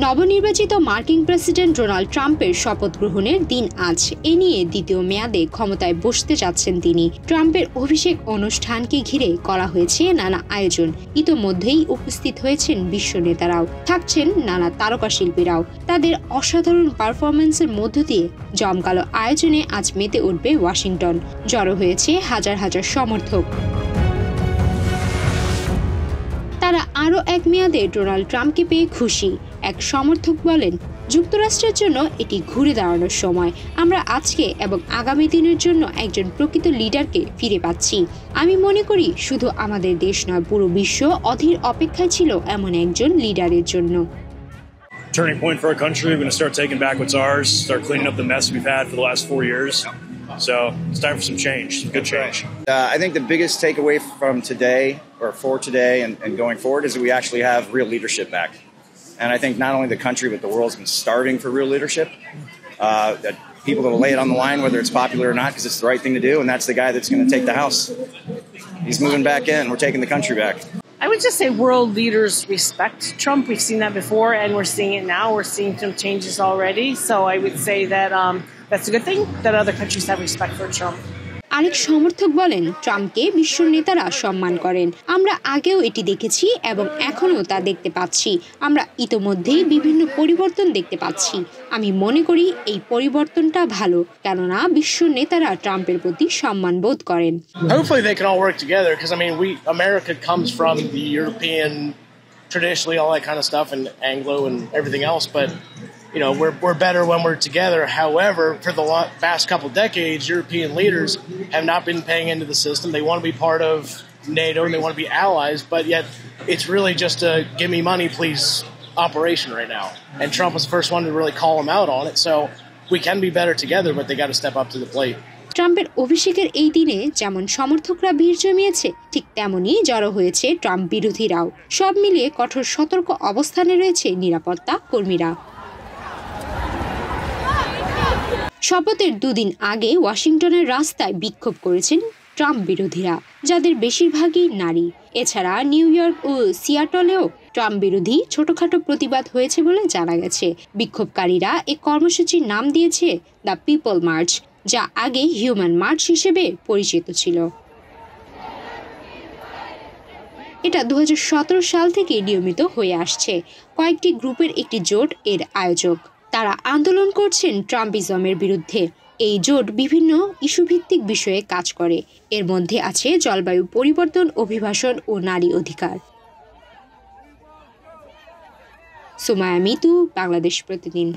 নবনির্বাচিত মার্কিন president Donald ট্রাম্পের শপথ গ্রহণের দিন আজ। এ নিয়ে দ্বিতীয় মেয়াদে ক্ষমতায় বসতে যাচ্ছেন তিনি। ট্রাম্পের অভিষেক অনুষ্ঠানকে ঘিরে করা হয়েছে নানা আয়োজন। ইতোমধ্যেই উপস্থিত হয়েছেন বিশ্ব নেতারাও, থাকছেন নানা তারকা শিল্পীরাও। তাদের অসাধারণ পারফরমেন্সের মধ্য দিয়ে জমকালো আয়োজনে আজ মেতে উঠবে ওয়াশিংটন। জড়ো হয়েছে হাজার হাজার সমর্থক। তারা আরও এক মেয়াদে ডোনাল্ড ট্রাম্পকে পেয়ে খুশি। এক সমর্থক বলেন, যুক্তরাষ্ট্রের জন্য এটি ঘুরে দাঁড়ানোর সময়। আমরা আজকে এবং আগামী দিনের জন্য একজন প্রকৃত লিডারকে ফিরে পাচ্ছি। আমি মনে করি শুধু আমাদের দেশ নয়, পুরো বিশ্ব অধীর অপেক্ষায় ছিল এমন একজন লিডারের জন্য। Turning point for our country. We're going to start taking back what's ours, start cleaning up the mess we've had for the last 4 years. So it's time for some change, some good change. I think the biggest takeaway from today, or for today and going forward, is that we actually have real leadership back. And I think not only the country, but the world's been starving for real leadership. That people will lay it on the line, whether it's popular or not, because it's the right thing to do. And that's the guy that's going to take the House. He's moving back in. We're taking the country back. I would just say world leaders respect Trump. We've seen that before, and we're seeing it now. We're seeing some changes already. So I would say that that's a good thing, that other countries have respect for Trump. আরেক সমর্থক বলেন, ট্রাম্পকে বিশ্ব নেতারা সম্মান করেন। আমরা আগেও এটি দেখেছি এবং এখনও তা দেখতে পাচ্ছি। আমরা ইতোমধ্যেই বিভিন্ন পরিবর্তন দেখতে পাচ্ছি। আমি মনে করি এই পরিবর্তনটা ভালো, কেননা বিশ্ব নেতারা ট্রাম্পের প্রতি সম্মান বোধ করেন। Hopefully they can all work together, because I mean, America comes from the European, traditionally all that kind of stuff, and Anglo and everything else, but you know, we're better when we're together. However, for the past couple decades, European leaders have not been paying into the system. They want to be part of NATO and they want to be allies, but yet it's really just a give me money, please operation right now. And Trump was the first one to really call them out on it. So we can be better together, but they got to step up to the plate. ট্রাম্পের অভিষেকের এই দিনে যেমন সমর্থকরা ভিড় জমিয়েছে, ঠিক তেমনই জড়ো হয়েছে ট্রাম্প বিরোধীরাও। সব মিলিয়ে কঠোর সতর্ক অবস্থানে রয়েছে নিরাপত্তা কর্মীরা। শপথের দুদিন আগে ওয়াশিংটনের রাস্তায় বিক্ষোভ করেছেন ট্রাম্প বিরোধীরা, যাদের বেশিরভাগই নারী। এছাড়া নিউ ইয়র্ক ও সিয়াটলেও ট্রাম্প বিরোধী ছোটখাটো প্রতিবাদ হয়েছে বলে জানা গেছে। বিক্ষোভকারীরা এ কর্মসূচির নাম দিয়েছে দ্য পিপল মার্চ, যা আগে হিউম্যান মার্চ হিসেবে পরিচিত ছিল। এটা 2017 সাল থেকে নিয়মিত হয়ে আসছে। কয়েকটি গ্রুপের একটি জোট এর আয়োজক। তারা আন্দোলন করছেন ট্রাম্পিজমের বিরুদ্ধে। এই জোট বিভিন্ন ইস্যুভিত্তিক বিষয়ে কাজ করে। এর মধ্যে আছে জলবায়ু পরিবর্তন, অভিবাসন ও নারী অধিকার। সুমায়া মিতু, বাংলাদেশ প্রতিদিন।